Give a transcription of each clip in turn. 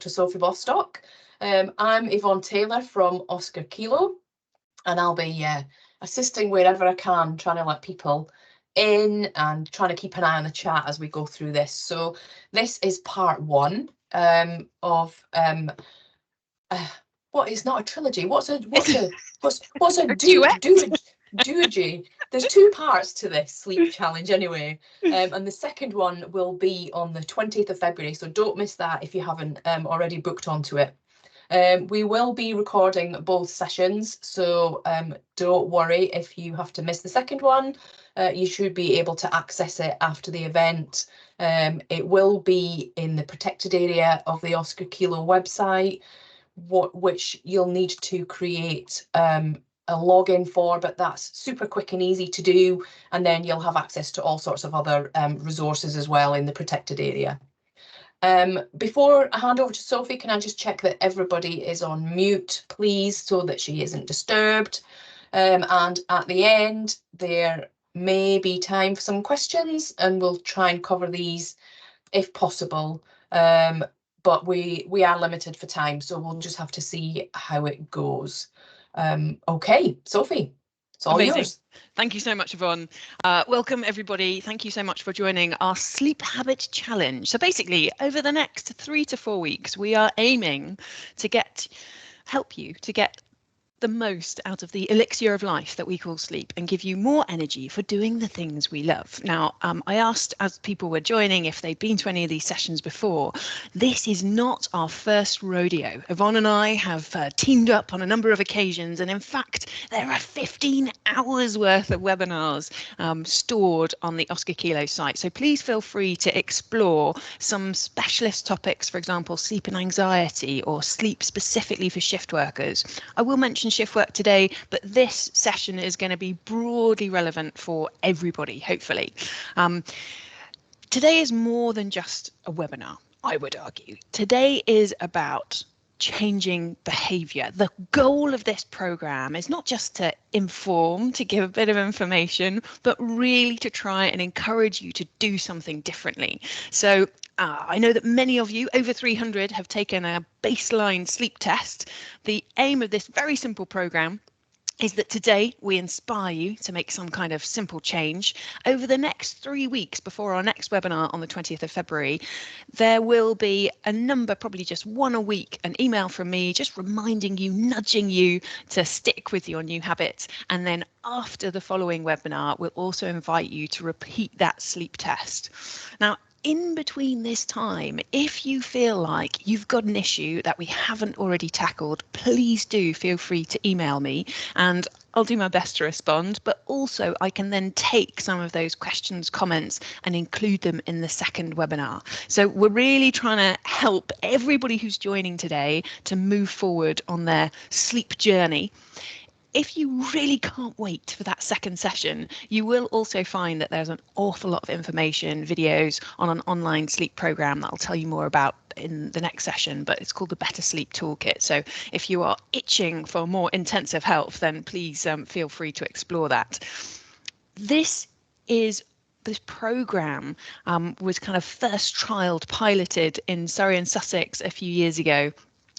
Dr. Sophie Bostock. I'm Yvonne Taylor from Oscar Kilo, and I'll be assisting wherever I can, trying to let people in and trying to keep an eye on the chat as we go through this. So this is part one of what is not a trilogy? What's a duology? There's two parts to this sleep challenge anyway, and the second one will be on the 20th of February. So don't miss that if you haven't already booked onto it. We will be recording both sessions, so don't worry if you have to miss the second one. You should be able to access it after the event. It will be in the protected area of the Oscar Kilo website, which you'll need to create a login for, but that's super quick and easy to do, and then you'll have access to all sorts of other resources as well in the protected area. Before I hand over to Sophie, can I just check that everybody is on mute, please, so that she isn't disturbed? And at the end, there may be time for some questions, and we'll try and cover these if possible. But we are limited for time, so we'll just have to see how it goes. Okay, Sophie, it's all yours. Thank you so much, Yvonne. Welcome, everybody. Thank you so much for joining our Sleep Habit Challenge. So basically, over the next 3 to 4 weeks, we are aiming to help you to get the most out of the elixir of life that we call sleep and give you more energy for doing the things we love. Now, I asked as people were joining if they'd been to any of these sessions before. This is not our first rodeo. Yvonne and I have teamed up on a number of occasions, and in fact, there are 15 hours worth of webinars stored on the Oscar Kilo site. So please feel free to explore some specialist topics, for example, sleep and anxiety or sleep specifically for shift workers. I will mention shift work today, but this session is going to be broadly relevant for everybody, hopefully. Today is more than just a webinar, I would argue. Today is about changing behavior. The goal of this program is not just to inform, to give a bit of information, but really to try and encourage you to do something differently. So I know that many of you, over 300, have taken a baseline sleep test. The aim of this very simple program is that today we inspire you to make some kind of simple change. Over the next 3 weeks before our next webinar on the 20th of February, there will be a number, probably just one a week, an email from me just reminding you, nudging you to stick with your new habits. And then after the following webinar, we'll also invite you to repeat that sleep test. Now, in between this time, if you feel like you've got an issue that we haven't already tackled, please do feel free to email me and I'll do my best to respond, but also I can then take some of those questions, comments and include them in the second webinar. So we're really trying to help everybody who's joining today to move forward on their sleep journey. If you really can't wait for that second session, you will also find that there's an awful lot of information, videos on an online sleep program that I'll tell you more about in the next session, but it's called the Better Sleep Toolkit. So if you are itching for more intensive help, then please feel free to explore that. This program was kind of first trialed, piloted in Surrey and Sussex a few years ago.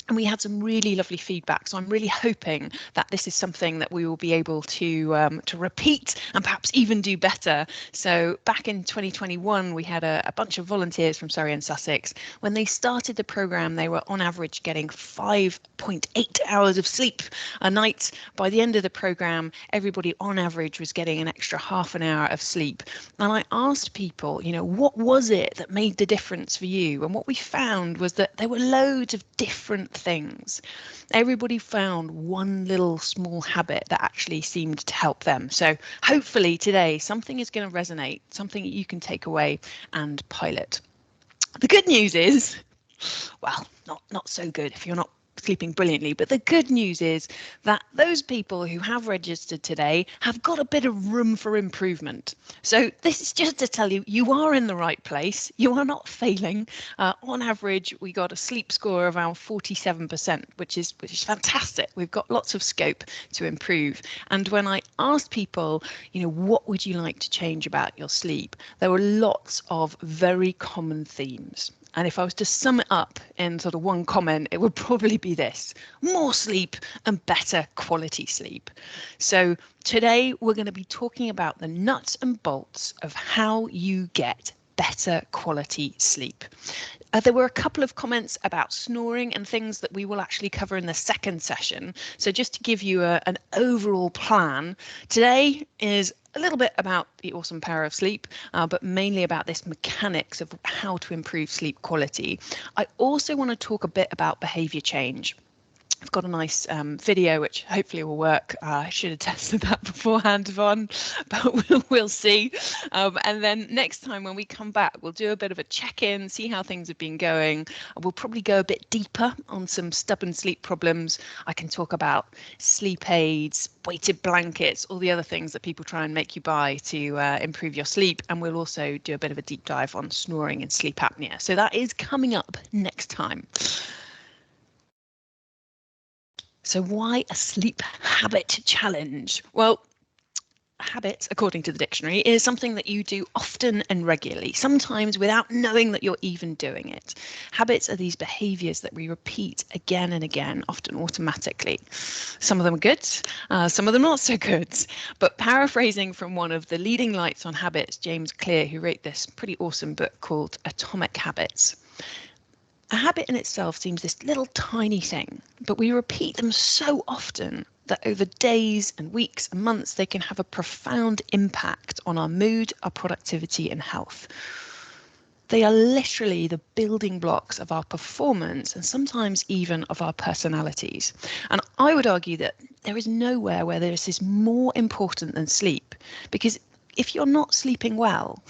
And we had some really lovely feedback. So I'm really hoping that this is something that we will be able to repeat and perhaps even do better. So back in 2021, we had a bunch of volunteers from Surrey and Sussex. When they started the programme, they were on average getting 5.8 hours of sleep a night. By the end of the programme, everybody on average was getting an extra half an hour of sleep. And I asked people, what was it that made the difference for you? And what we found was that there were loads of different things. Everybody found one little small habit that actually seemed to help them. So hopefully today something is going to resonate, something that you can take away and pilot. The good news is, well, not so good if you're not sleeping brilliantly, but the good news is that those people who have registered today have got a bit of room for improvement. So this is just to tell you, you are in the right place. You are not failing. On average, we got a sleep score of around 47%, which is fantastic. We've got lots of scope to improve. And when I asked people, what would you like to change about your sleep? There were lots of very common themes. And if I was to sum it up in sort of one comment, it would probably be this: more sleep and better quality sleep. So today we're going to be talking about the nuts and bolts of how you get better quality sleep. There were a couple of comments about snoring and things that we will actually cover in the second session. So just to give you an overall plan, today is a little bit about the awesome power of sleep, but mainly about this mechanics of how to improve sleep quality. I also want to talk a bit about behavior change. I've got a nice video which hopefully will work. I should have tested that beforehand, Yvonne, but we'll see. And then next time when we come back, we'll do a bit of a check-in, see how things have been going. We'll probably go a bit deeper on some stubborn sleep problems. I can talk about sleep aids, weighted blankets, all the other things that people try and make you buy to improve your sleep. And we'll also do a bit of a deep dive on snoring and sleep apnea. So that is coming up next time. So why a sleep habit challenge? Well, habit, according to the dictionary, is something that you do often and regularly, sometimes without knowing that you're even doing it. Habits are these behaviours that we repeat again and again, often automatically. Some of them are good, some of them not so good. But paraphrasing from one of the leading lights on habits, James Clear, who wrote this pretty awesome book called Atomic Habits. A habit in itself seems this little tiny thing, but we repeat them so often that over days and weeks and months, they can have a profound impact on our mood, our productivity and health. They are literally the building blocks of our performance and sometimes even of our personalities. And I would argue that there is nowhere where this is more important than sleep, because if you're not sleeping well,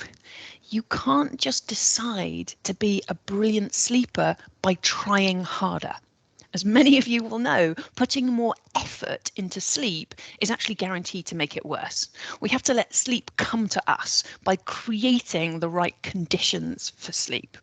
you can't just decide to be a brilliant sleeper by trying harder. As many of you will know, putting more effort into sleep is actually guaranteed to make it worse. We have to let sleep come to us by creating the right conditions for sleep.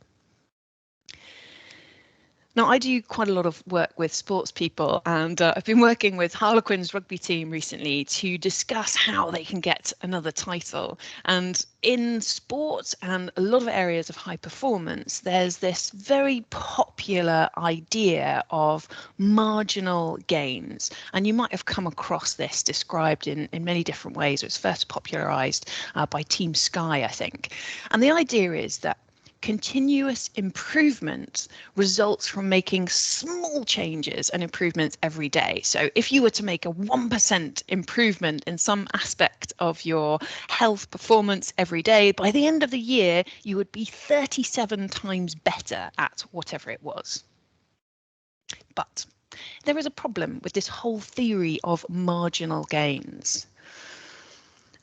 Now, I do quite a lot of work with sports people, and I've been working with Harlequins rugby team recently to discuss how they can get another title. And in sports and a lot of areas of high performance, there's this very popular idea of marginal gains. And you might have come across this described in many different ways. It was first popularized by Team Sky, I think. And the idea is that continuous improvement results from making small changes and improvements every day. So if you were to make a 1% improvement in some aspect of your health performance every day, by the end of the year, you would be 37 times better at whatever it was. But there is a problem with this whole theory of marginal gains.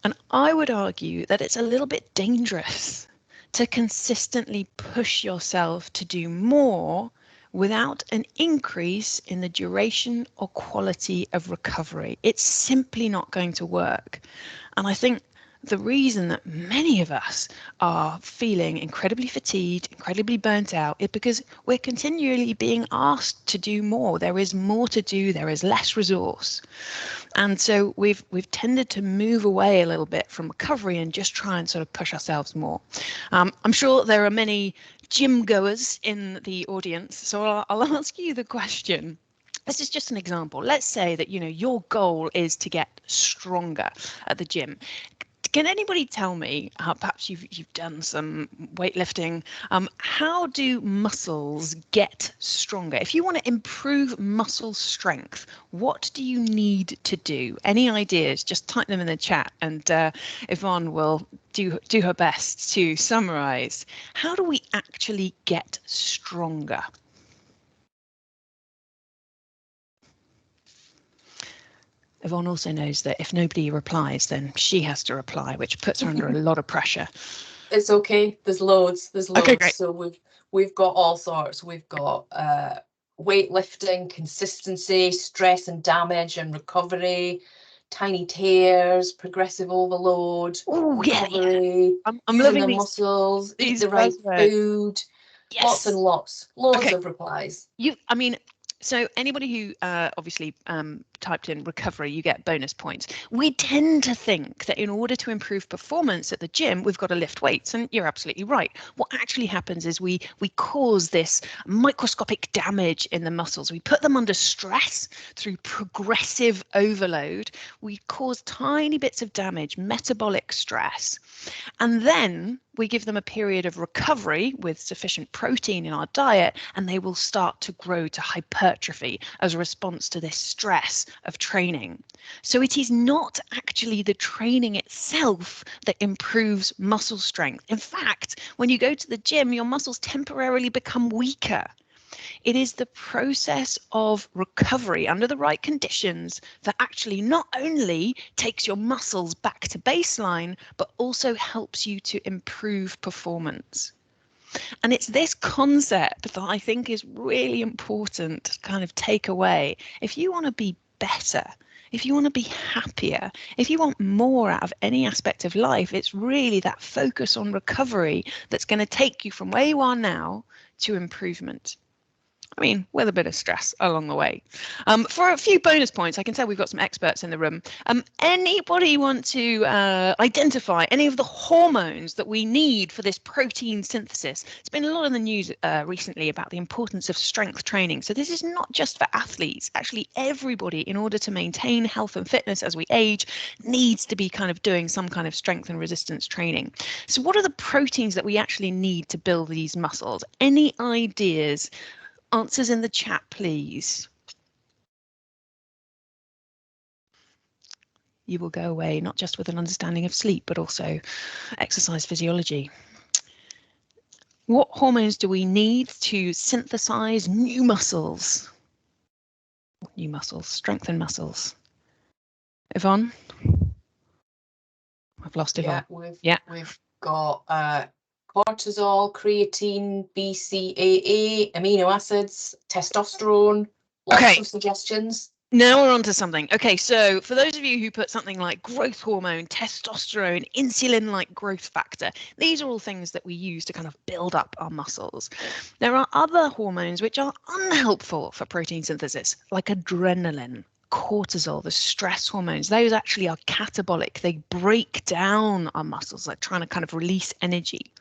And I would argue that it's a little bit dangerous to consistently push yourself to do more without an increase in the duration or quality of recovery. It's simply not going to work. And I think the reason that many of us are feeling incredibly fatigued, incredibly burnt out, is because we're continually being asked to do more. There is more to do, there is less resource. And so we've tended to move away a little bit from recovery and just try and sort of push ourselves more. I'm sure there are many gym goers in the audience, so I'll ask you the question. This is just an example. Let's say that, your goal is to get stronger at the gym. Can anybody tell me, perhaps you've done some weightlifting, how do muscles get stronger? If you want to improve muscle strength, what do you need to do? Any ideas? Just type them in the chat, and Yvonne will do her best to summarize. How do we actually get stronger? Yvonne also knows that if nobody replies, then she has to reply, which puts her under a lot of pressure. It's okay. There's loads. Okay, great. So we've got all sorts. We've got weightlifting, consistency, stress and damage and recovery, tiny tears, progressive overload, recovery, yeah. I'm using loving the these muscles, eat the buzzwords. right food. Yes. Lots and lots. Loads of replies. So anybody who obviously typed in recovery, you get bonus points. We tend to think that in order to improve performance at the gym, we've got to lift weights, and you're absolutely right. What actually happens is we cause this microscopic damage in the muscles. We put them under stress through progressive overload. We cause tiny bits of damage, metabolic stress, and then we give them a period of recovery with sufficient protein in our diet, and they will start to grow to hypertrophy as a response to this stress of training. So it is not actually the training itself that improves muscle strength. In fact, when you go to the gym, your muscles temporarily become weaker. It is the process of recovery under the right conditions that actually not only takes your muscles back to baseline, but also helps you to improve performance. And it's this concept that I think is really important to kind of take away. If you want to be better, if you want to be happier, if you want more out of any aspect of life, it's really that focus on recovery that's going to take you from where you are now to improvement. I mean, with a bit of stress along the way. For a few bonus points, I can tell we've got some experts in the room. Anybody want to identify any of the hormones that we need for this protein synthesis? It's been a lot in the news recently about the importance of strength training. So this is not just for athletes. Actually, everybody, in order to maintain health and fitness as we age, needs to be kind of doing some kind of strength and resistance training. So what are the proteins that we actually need to build these muscles? Any ideas? Answers in the chat, please. You will go away not just with an understanding of sleep, but also exercise physiology. What hormones do we need to synthesize new muscles? New muscles, strengthen muscles. Yvonne? I've lost Yvonne. We've got cortisol, creatine, BCAA, amino acids, testosterone, lots of suggestions. Now we're on to something. Okay, so for those of you who put something like growth hormone, testosterone, insulin-like growth factor, these are all things that we use to kind of build up our muscles. There are other hormones which are unhelpful for protein synthesis, like adrenaline, cortisol, the stress hormones. Those actually are catabolic. They break down our muscles, like trying to kind of release energy.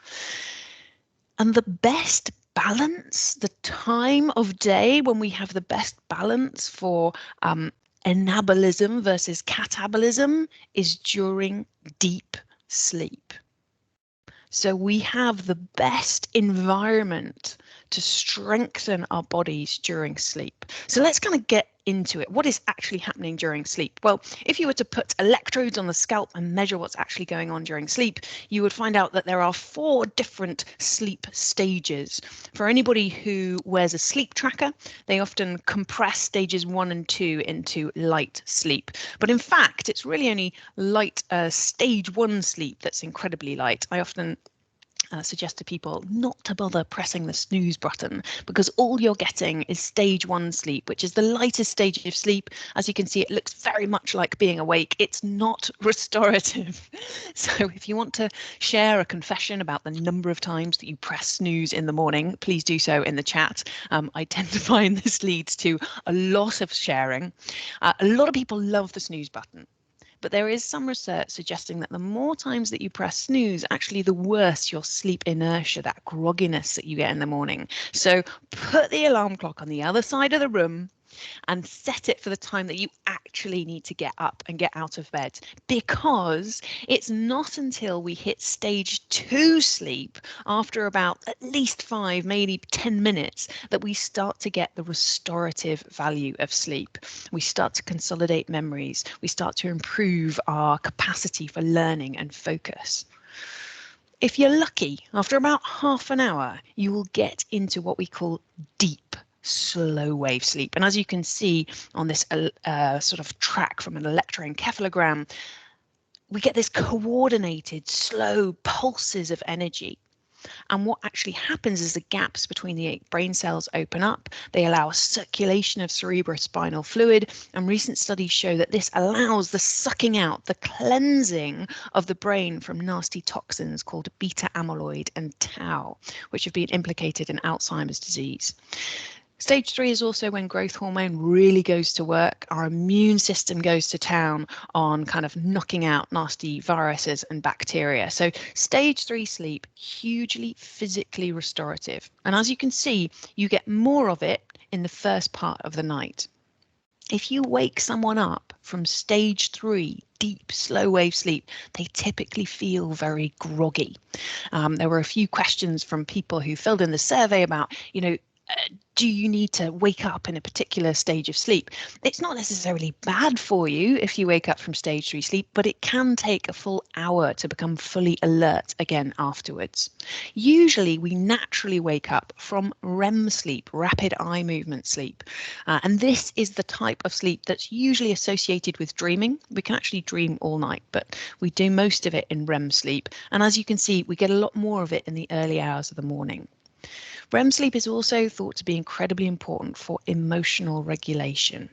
And the best balance, the time of day when we have the best balance for anabolism versus catabolism is during deep sleep. So we have the best environment to strengthen our bodies during sleep. So let's kind of get into it. What is actually happening during sleep? Well, if you were to put electrodes on the scalp and measure what's actually going on during sleep, you would find out that there are 4 different sleep stages. For anybody who wears a sleep tracker, they often compress stages 1 and 2 into light sleep. But in fact, it's really only light stage 1 sleep that's incredibly light. I often suggest to people not to bother pressing the snooze button, because all you're getting is stage 1 sleep, which is the lightest stage of sleep. As you can see, it looks very much like being awake. It's not restorative. So if you want to share a confession about the number of times that you press snooze in the morning, please do so in the chat. I tend to find this leads to a lot of sharing. A lot of people love the snooze button. But there is some research suggesting that the more times that you press snooze, actually the worse your sleep inertia, that grogginess that you get in the morning. So put the alarm clock on the other side of the room and set it for the time that you actually need to get up and get out of bed, because it's not until we hit stage 2 sleep, after about at least 5, maybe 10 minutes, that we start to get the restorative value of sleep. We start to consolidate memories. We start to improve our capacity for learning and focus. If you're lucky, after about half an hour, you will get into what we call deep slow wave sleep. And as you can see on this sort of track from an electroencephalogram, we get this coordinated slow pulses of energy. And what actually happens is the gaps between the 8 brain cells open up. They allow a circulation of cerebrospinal fluid, and recent studies show that this allows the sucking out, the cleansing of the brain from nasty toxins called beta amyloid and tau, which have been implicated in Alzheimer's disease. Stage 3 is also when growth hormone really goes to work. Our immune system goes to town on kind of knocking out nasty viruses and bacteria. So stage 3 sleep, hugely physically restorative. And as you can see, you get more of it in the first part of the night. If you wake someone up from stage 3, deep, slow wave sleep, they typically feel very groggy. There were a few questions from people who filled in the survey about, do you need to wake up in a particular stage of sleep? It's not necessarily bad for you if you wake up from stage 3 sleep, but it can take a full hour to become fully alert again afterwards. Usually we naturally wake up from REM sleep, rapid eye movement sleep. And this is the type of sleep that's usually associated with dreaming. We can actually dream all night, but we do most of it in REM sleep. And as you can see, we get a lot more of it in the early hours of the morning. REM sleep is also thought to be incredibly important for emotional regulation.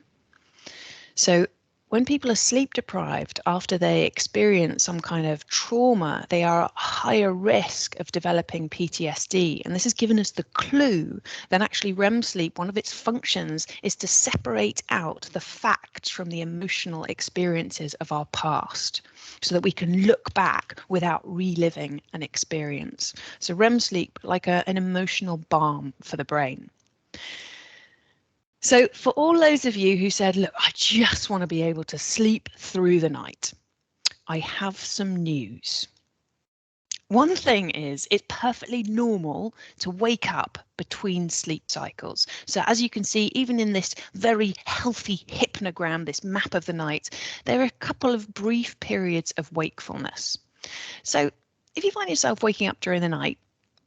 So when people are sleep deprived after they experience some kind of trauma, they are at higher risk of developing PTSD. And this has given us the clue that actually REM sleep, one of its functions is to separate out the facts from the emotional experiences of our past, so that we can look back without reliving an experience. So REM sleep, like an emotional balm for the brain. So for all those of you who said, look, I just want to be able to sleep through the night, I have some news. One thing is, it's perfectly normal to wake up between sleep cycles. So as you can see, even in this very healthy hypnogram, this map of the night, there are a couple of brief periods of wakefulness. So if you find yourself waking up during the night,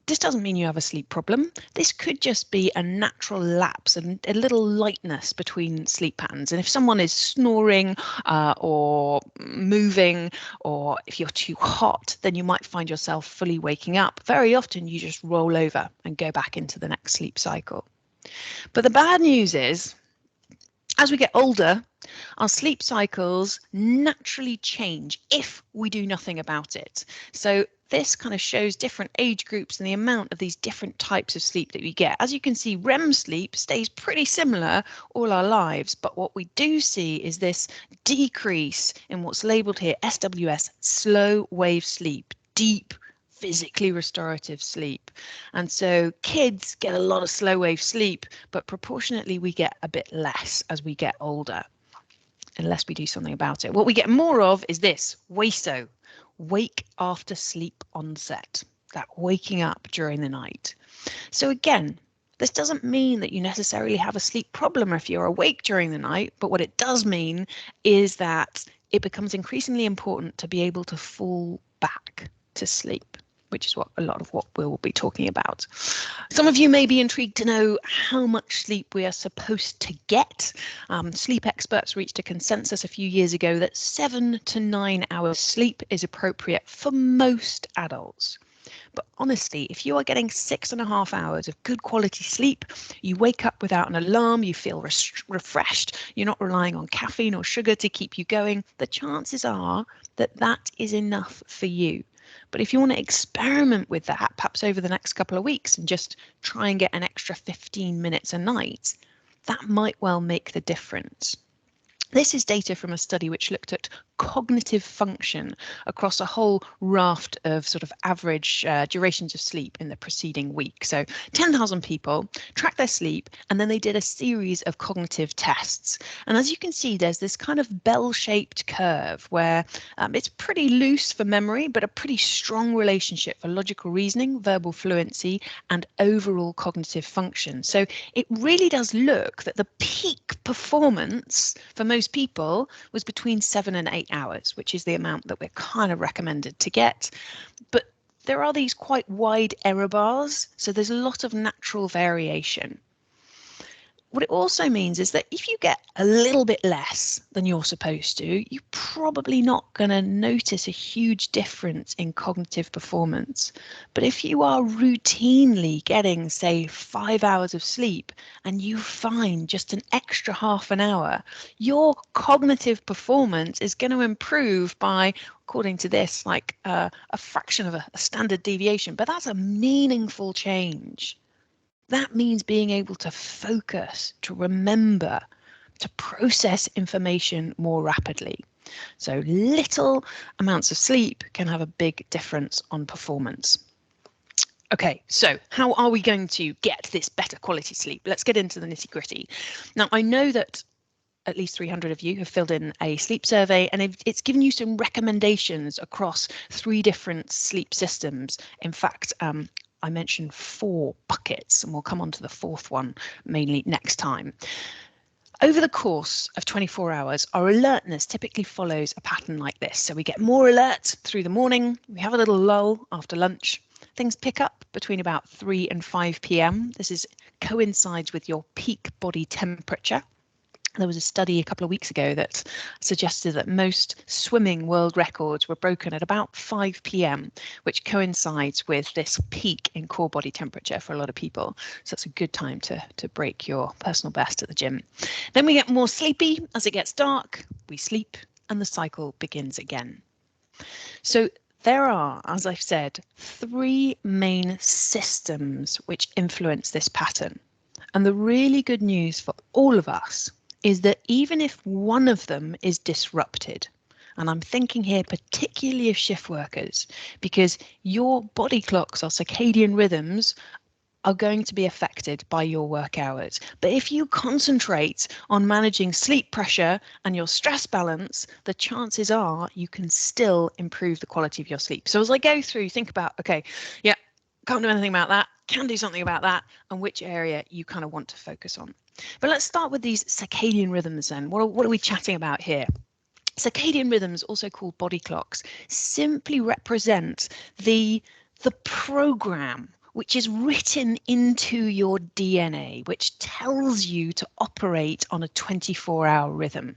this doesn't mean you have a sleep problem. This could just be a natural lapse and a little lightness between sleep patterns. And if someone is snoring or moving, or if you're too hot, then you might find yourself fully waking up. Very often you just roll over and go back into the next sleep cycle. But the bad news is, as we get older, our sleep cycles naturally change if we do nothing about it. So this kind of shows different age groups and the amount of these different types of sleep that we get. As you can see, REM sleep stays pretty similar all our lives, but what we do see is this decrease in what's labelled here SWS, slow wave sleep, deep physically restorative sleep. And so kids get a lot of slow wave sleep, but proportionately we get a bit less as we get older, unless we do something about it. What we get more of is this, WASO, wake after sleep onset, that waking up during the night. So again, this doesn't mean that you necessarily have a sleep problem if you're awake during the night, but what it does mean is that it becomes increasingly important to be able to fall back to sleep, which is what a lot of what we'll be talking about. Some of you may be intrigued to know how much sleep we are supposed to get. Sleep experts reached a consensus a few years ago that 7 to 9 hours sleep is appropriate for most adults. But honestly, if you are getting 6.5 hours of good quality sleep, you wake up without an alarm, you feel refreshed, you're not relying on caffeine or sugar to keep you going, the chances are that that is enough for you. But if you want to experiment with that, perhaps over the next couple of weeks, and just try and get an extra 15 minutes a night, that might well make the difference. This is data from a study which looked at cognitive function across a whole raft of sort of average durations of sleep in the preceding week. So 10,000 people tracked their sleep, and then they did a series of cognitive tests. And as you can see, there's this kind of bell-shaped curve where it's pretty loose for memory, but a pretty strong relationship for logical reasoning, verbal fluency, and overall cognitive function. So it really does look that the peak performance for most people was between 7 and 8 hours, which is the amount that we're kind of recommended to get. But there are these quite wide error bars, so there's a lot of natural variation. What it also means is that if you get a little bit less than you're supposed to, you're probably not going to notice a huge difference in cognitive performance. But if you are routinely getting, say, 5 hours of sleep and you find just an extra half an hour, your cognitive performance is going to improve by, according to this, like a fraction of a standard deviation. But that's a meaningful change. That means being able to focus, to remember, to process information more rapidly. So little amounts of sleep can have a big difference on performance. Okay, so how are we going to get this better quality sleep? Let's get into the nitty-gritty. Now, I know that at least 300 of you have filled in a sleep survey, and it's given you some recommendations across 3 different sleep systems. In fact, I mentioned 4 buckets, and we'll come on to the 4th one mainly next time. Over the course of 24 hours, our alertness typically follows a pattern like this. So we get more alert through the morning, we have a little lull after lunch, things pick up between about 3 and 5 p.m. This coincides with your peak body temperature. There was a study a couple of weeks ago that suggested that most swimming world records were broken at about 5 p.m, which coincides with this peak in core body temperature for a lot of people. So it's a good time to break your personal best at the gym. Then we get more sleepy. As it gets dark, we sleep and the cycle begins again. So there are, as I've said, 3 main systems which influence this pattern. And the really good news for all of us is that even if one of them is disrupted, and I'm thinking here particularly of shift workers, because your body clocks or circadian rhythms are going to be affected by your work hours. But if you concentrate on managing sleep pressure and your stress balance, the chances are you can still improve the quality of your sleep. So as I go through, think about, okay, yeah, can't do anything about that, can do something about that, and which area you kind of want to focus on. But let's start with these circadian rhythms then. What are we chatting about here? Circadian rhythms, also called body clocks, simply represent the program which is written into your DNA, which tells you to operate on a 24-hour rhythm.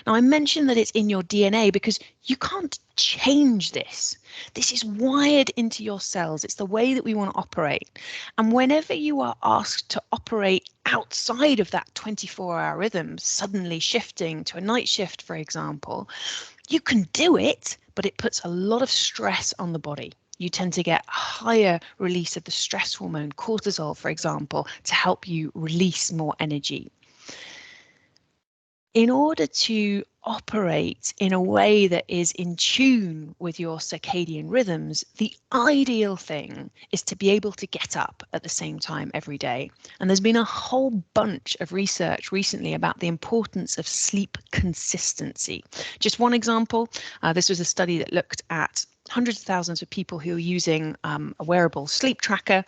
Now, I mentioned that it's in your DNA because you can't change this. This is wired into your cells. It's the way that we want to operate. And whenever you are asked to operate outside of that 24-hour rhythm, suddenly shifting to a night shift, for example, you can do it, but it puts a lot of stress on the body. You tend to get a higher release of the stress hormone, cortisol, for example, to help you release more energy. In order to operate in a way that is in tune with your circadian rhythms, the ideal thing is to be able to get up at the same time every day. And there's been a whole bunch of research recently about the importance of sleep consistency. Just one example, this was a study that looked at hundreds of thousands of people who are using a wearable sleep tracker,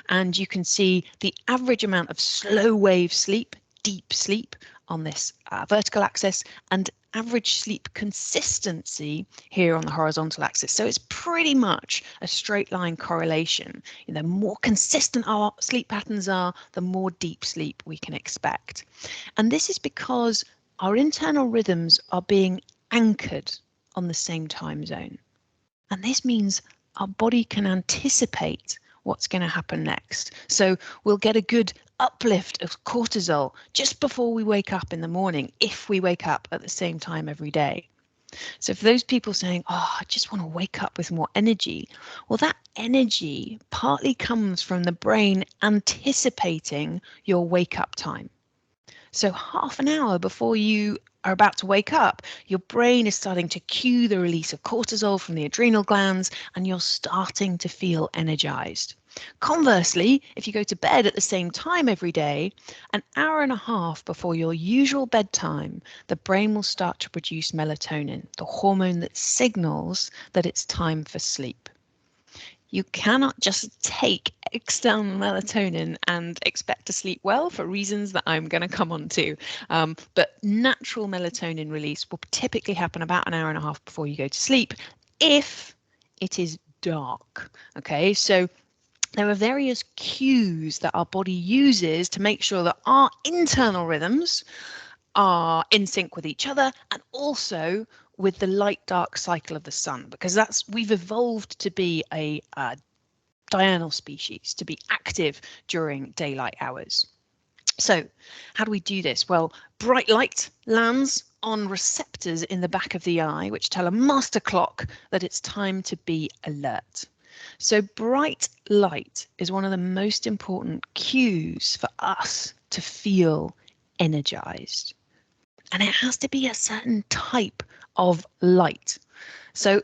and you can see the average amount of slow wave sleep, deep sleep, on this vertical axis, and average sleep consistency here on the horizontal axis. So it's pretty much a straight line correlation. The more consistent our sleep patterns are, the more deep sleep we can expect. And this is because our internal rhythms are being anchored on the same time zone. And this means our body can anticipate what's going to happen next. So we'll get a good uplift of cortisol just before we wake up in the morning, if we wake up at the same time every day. So for those people saying, oh, I just want to wake up with more energy, well, that energy partly comes from the brain anticipating your wake up time. So half an hour before you are about to wake up, your brain is starting to cue the release of cortisol from the adrenal glands, and you're starting to feel energized. Conversely, if you go to bed at the same time every day, an hour and a half before your usual bedtime, the brain will start to produce melatonin, the hormone that signals that it's time for sleep. You cannot just take external melatonin and expect to sleep well for reasons that I'm going to come on to. But natural melatonin release will typically happen about an hour and a half before you go to sleep if it is dark. Okay, so there are various cues that our body uses to make sure that our internal rhythms are in sync with each other, and also with the light-dark cycle of the sun, because we've evolved to be a diurnal species, to be active during daylight hours. So how do we do this? Well, bright light lands on receptors in the back of the eye, which tell a master clock that it's time to be alert. So bright light is one of the most important cues for us to feel energized. And it has to be a certain type of light. So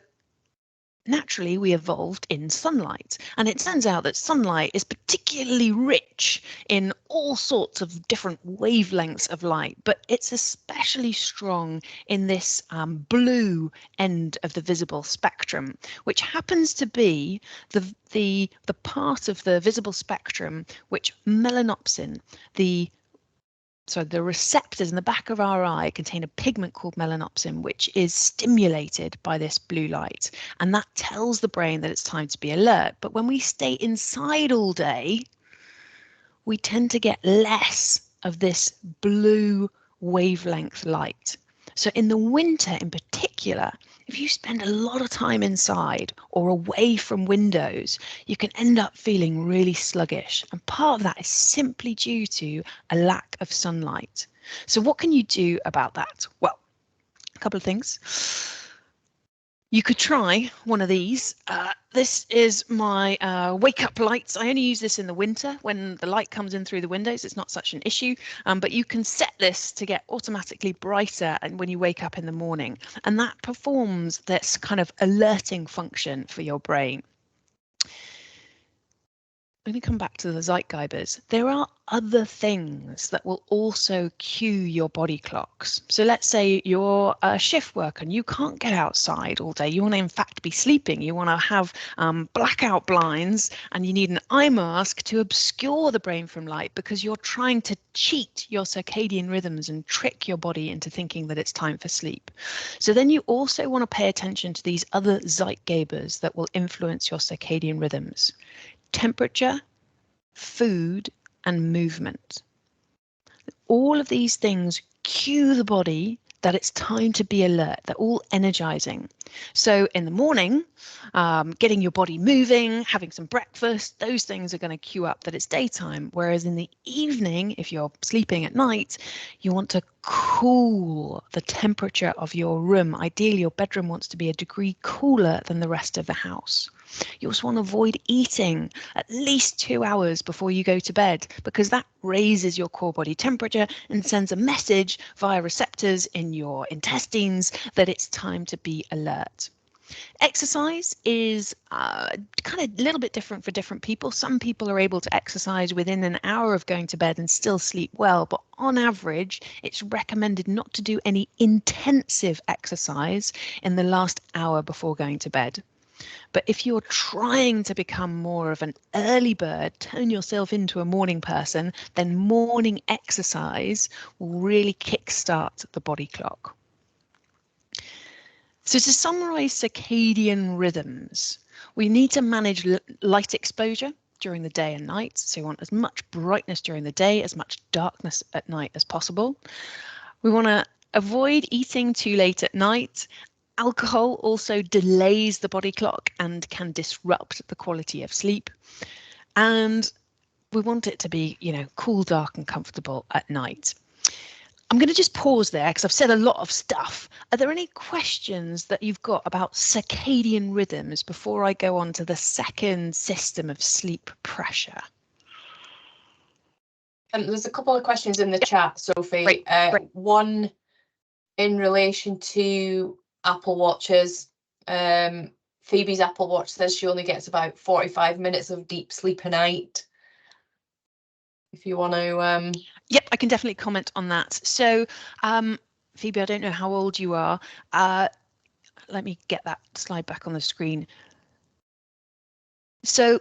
naturally, we evolved in sunlight, and it turns out that sunlight is particularly rich in all sorts of different wavelengths of light, but it's especially strong in this blue end of the visible spectrum, which happens to be the part of the visible spectrum which melanopsin, the receptors in the back of our eye contain a pigment called melanopsin, which is stimulated by this blue light. And that tells the brain that it's time to be alert. But when we stay inside all day, we tend to get less of this blue wavelength light. So in the winter in particular, if you spend a lot of time inside or away from windows, you can end up feeling really sluggish. And part of that is simply due to a lack of sunlight. So what can you do about that? Well, a couple of things. You could try one of these. This is my wake up lights. I only use this in the winter when the light comes in through the windows. It's not such an issue, but you can set this to get automatically brighter and when you wake up in the morning, and that performs this kind of alerting function for your brain. I'm going to come back to the Zeitgebers. There are other things that will also cue your body clocks. So let's say you're a shift worker and you can't get outside all day. You want to, in fact, be sleeping. You want to have blackout blinds and you need an eye mask to obscure the brain from light because you're trying to cheat your circadian rhythms and trick your body into thinking that it's time for sleep. So then you also want to pay attention to these other Zeitgebers that will influence your circadian rhythms. Temperature, food, and movement. All of these things cue the body that it's time to be alert. They're all energizing. So in the morning, getting your body moving, having some breakfast, those things are going to cue up that it's daytime. Whereas in the evening, if you're sleeping at night, you want to cool the temperature of your room. Ideally, your bedroom wants to be a degree cooler than the rest of the house. You also want to avoid eating at least 2 hours before you go to bed because that raises your core body temperature and sends a message via receptors in your intestines that it's time to be alert. Exercise is kind of a little bit different for different people. Some people are able to exercise within an hour of going to bed and still sleep well, but on average, it's recommended not to do any intensive exercise in the last hour before going to bed. But if you're trying to become more of an early bird, turn yourself into a morning person, then morning exercise will really kickstart the body clock. So to summarize circadian rhythms, we need to manage light exposure during the day and night. So we want as much brightness during the day, as much darkness at night as possible. We want to avoid eating too late at night. Alcohol also delays the body clock and can disrupt the quality of sleep. And we want it to be, cool, dark and comfortable at night. I'm going to just pause there because I've said a lot of stuff. Are there any questions that you've got about circadian rhythms before I go on to the second system of sleep pressure? There's a couple of questions in the chat, Sophie. Great. One in relation to Apple Watches. Phoebe's Apple Watch says she only gets about 45 minutes of deep sleep a night. If you want to... Yep, I can definitely comment on that. So, Phoebe, I don't know how old you are. Let me get that slide back on the screen. So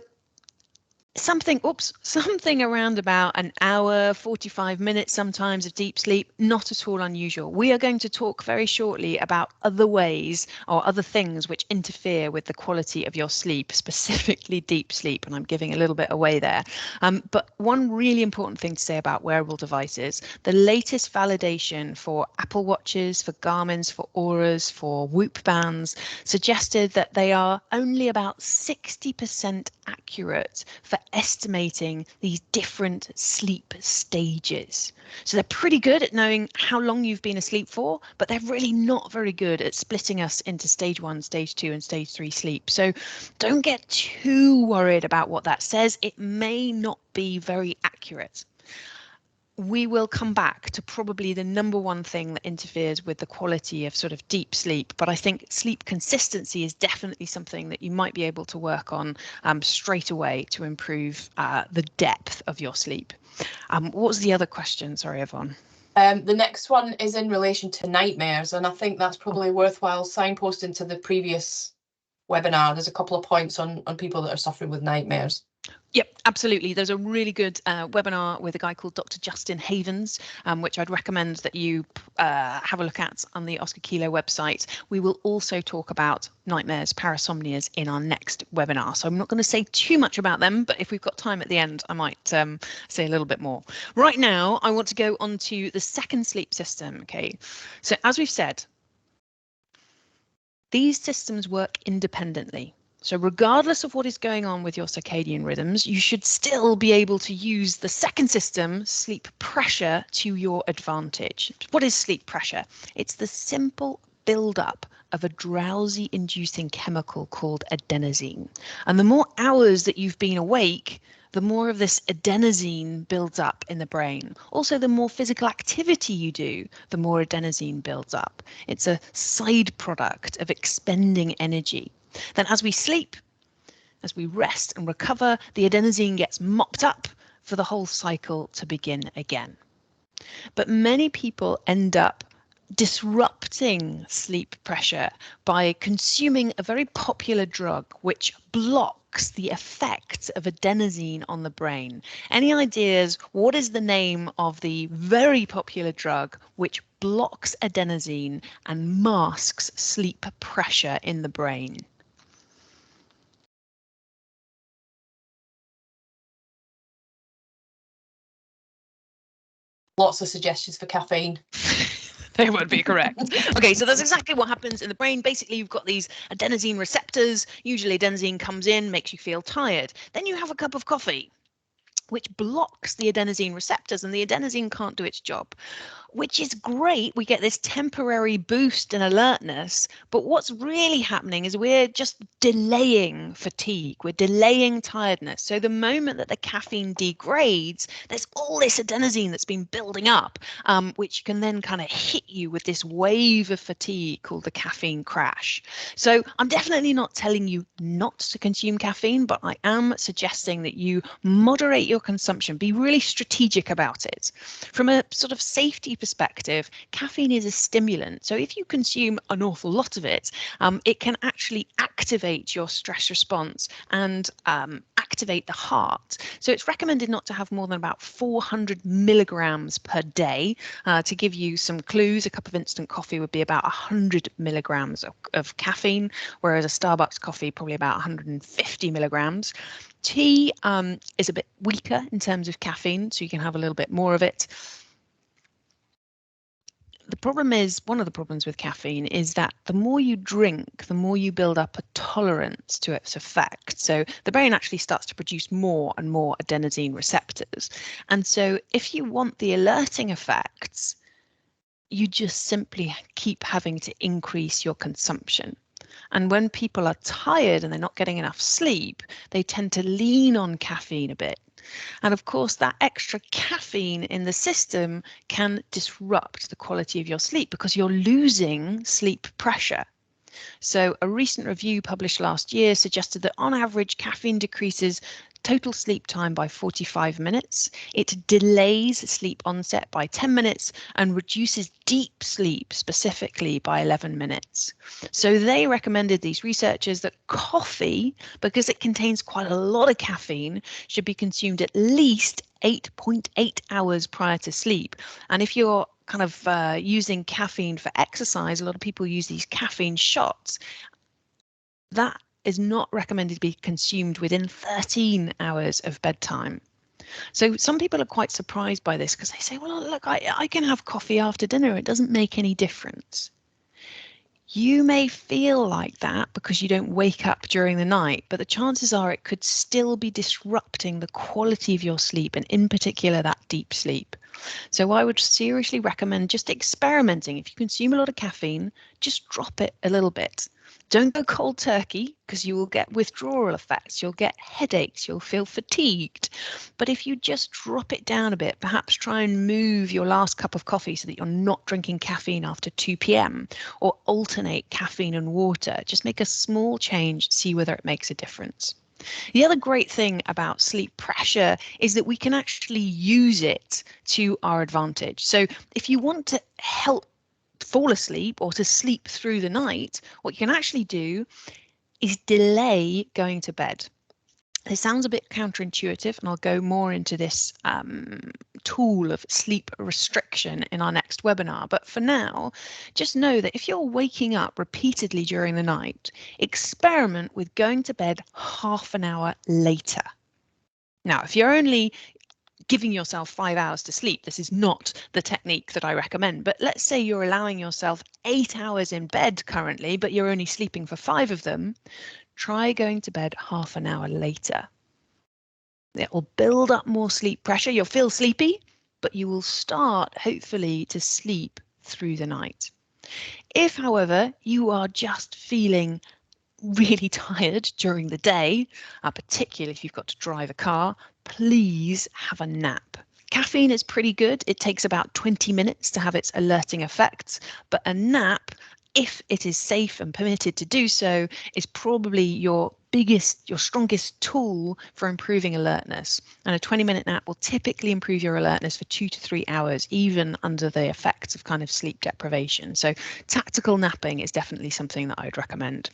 something around about an hour, 45 minutes sometimes of deep sleep, not at all unusual. We are going to talk very shortly about other ways or other things which interfere with the quality of your sleep, specifically deep sleep, and I'm giving a little bit away there. But one really important thing to say about wearable devices, the latest validation for Apple Watches, for Garmin's, for Auras, for Whoop bands suggested that they are only about 60% accurate for estimating these different sleep stages. So they're pretty good at knowing how long you've been asleep for, but they're really not very good at splitting us into stage 1, stage 2 and stage 3 sleep. So don't get too worried about what that says. It may not be very accurate. We will come back to probably the number one thing that interferes with the quality of sort of deep sleep. But I think sleep consistency is definitely something that you might be able to work on straight away to improve the depth of your sleep. What was the other question? Sorry, Yvonne. The next one is in relation to nightmares, and I think that's probably worthwhile signposting to the previous webinar. There's a couple of points on people that are suffering with nightmares. Yep, absolutely. There's a really good webinar with a guy called Dr. Justin Havens, which I'd recommend that you have a look at on the Oscar Kilo website. We will also talk about nightmares, parasomnias in our next webinar. So I'm not going to say too much about them, but if we've got time at the end, I might say a little bit more. Right now, I want to go on to the second sleep system. Okay, so as we've said, these systems work independently. So regardless of what is going on with your circadian rhythms, you should still be able to use the second system, sleep pressure, to your advantage. What is sleep pressure? It's the simple build-up of a drowsy-inducing chemical called adenosine. And the more hours that you've been awake, the more of this adenosine builds up in the brain. Also, the more physical activity you do, the more adenosine builds up. It's a side product of expending energy. Then as we sleep, as we rest and recover, the adenosine gets mopped up for the whole cycle to begin again. But many people end up disrupting sleep pressure by consuming a very popular drug which blocks the effects of adenosine on the brain. Any ideas what is the name of the very popular drug which blocks adenosine and masks sleep pressure in the brain? Lots of suggestions for caffeine. They would be correct. Okay, so that's exactly what happens in the brain. Basically, you've got these adenosine receptors. Usually adenosine comes in, makes you feel tired. Then you have a cup of coffee, which blocks the adenosine receptors, and the adenosine can't do its job, which is great. We get this temporary boost in alertness, but what's really happening is we're just delaying fatigue. We're delaying tiredness. So the moment that the caffeine degrades, there's all this adenosine that's been building up, which can then kind of hit you with this wave of fatigue called the caffeine crash. So I'm definitely not telling you not to consume caffeine, but I am suggesting that you moderate your consumption, be really strategic about it. From a sort of safety perspective, caffeine is a stimulant. So if you consume an awful lot of it, it can actually activate your stress response and activate the heart. So it's recommended not to have more than about 400 milligrams per day. To give you some clues, a cup of instant coffee would be about 100 milligrams of caffeine, whereas a Starbucks coffee probably about 150 milligrams. Tea is a bit weaker in terms of caffeine, so you can have a little bit more of it. The problem is, one of the problems with caffeine is that the more you drink, the more you build up a tolerance to its effect. So the brain actually starts to produce more and more adenosine receptors. And so if you want the alerting effects, you just simply keep having to increase your consumption. And when people are tired and they're not getting enough sleep, they tend to lean on caffeine a bit. And of course, that extra caffeine in the system can disrupt the quality of your sleep because you're losing sleep pressure. So a recent review published last year suggested that on average, caffeine decreases total sleep time by 45 minutes. It delays sleep onset by 10 minutes and reduces deep sleep specifically by 11 minutes. So they recommended, these researchers, that coffee, because it contains quite a lot of caffeine, should be consumed at least 8.8 hours prior to sleep. And if you're kind of using caffeine for exercise, a lot of people use these caffeine shots. That is not recommended to be consumed within 13 hours of bedtime. So some people are quite surprised by this because they say, well, look, I can have coffee after dinner. It doesn't make any difference. You may feel like that because you don't wake up during the night, but the chances are it could still be disrupting the quality of your sleep, and in particular that deep sleep. So I would seriously recommend just experimenting. If you consume a lot of caffeine, just drop it a little bit. Don't go cold turkey because you will get withdrawal effects. You'll get headaches. You'll feel fatigued. But if you just drop it down a bit, perhaps try and move your last cup of coffee so that you're not drinking caffeine after 2 p.m. or alternate caffeine and water. Just make a small change, see whether it makes a difference. The other great thing about sleep pressure is that we can actually use it to our advantage. So if you want to help fall asleep or to sleep through the night, what you can actually do is delay going to bed. This sounds a bit counterintuitive, and I'll go more into this tool of sleep restriction in our next webinar. But for now, just know that if you're waking up repeatedly during the night, experiment with going to bed half an hour later. Now, if you're only giving yourself 5 hours to sleep, this is not the technique that I recommend. But let's say you're allowing yourself 8 hours in bed currently, but you're only sleeping for 5 of them. Try going to bed half an hour later. It will build up more sleep pressure. You'll feel sleepy, but you will start, hopefully, to sleep through the night. If, however, you are just feeling really tired during the day, particularly if you've got to drive a car, please have a nap. Caffeine is pretty good. It takes about 20 minutes to have its alerting effects, but a nap, if it is safe and permitted to do so, is probably your strongest tool for improving alertness. And a 20-minute nap will typically improve your alertness for 2 to 3 hours, even under the effects of kind of sleep deprivation. So tactical napping is definitely something that I would recommend.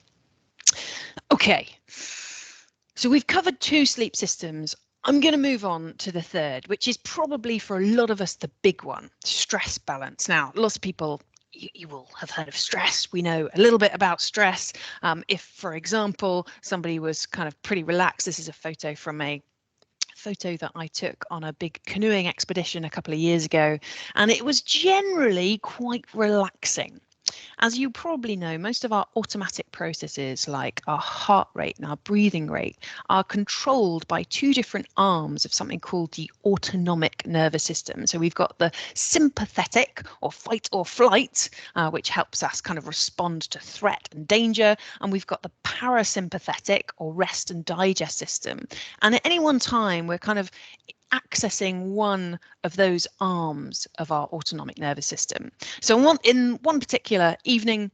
Okay, so we've covered 2 sleep systems. I'm going to move on to the third, which is probably for a lot of us the big one, stress balance. Now, lots of people, you will have heard of stress. We know a little bit about stress. If, for example, somebody was kind of pretty relaxed, this is a photo from a photo that I took on a big canoeing expedition a couple of years ago, and it was generally quite relaxing. As you probably know, most of our automatic processes, like our heart rate and our breathing rate, are controlled by 2 different arms of something called the autonomic nervous system. So we've got the sympathetic, or fight or flight, which helps us kind of respond to threat and danger. And we've got the parasympathetic, or rest and digest system. And at any one time, we're kind of accessing one of those arms of our autonomic nervous system. So in one particular evening,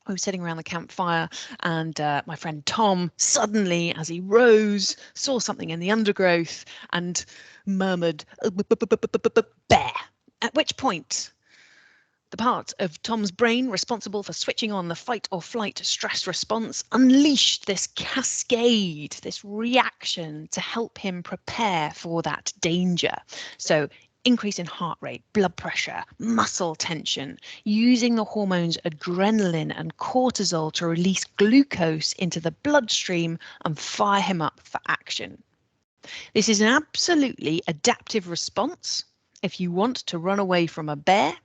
we were sitting around the campfire, and my friend Tom suddenly, as he rose, saw something in the undergrowth and murmured, "Bear." At which point, the part of Tom's brain responsible for switching on the fight or flight stress response unleashed this cascade, this reaction to help him prepare for that danger. So increase in heart rate, blood pressure, muscle tension, using the hormones adrenaline and cortisol to release glucose into the bloodstream and fire him up for action. This is an absolutely adaptive response if you want to run away from a bear.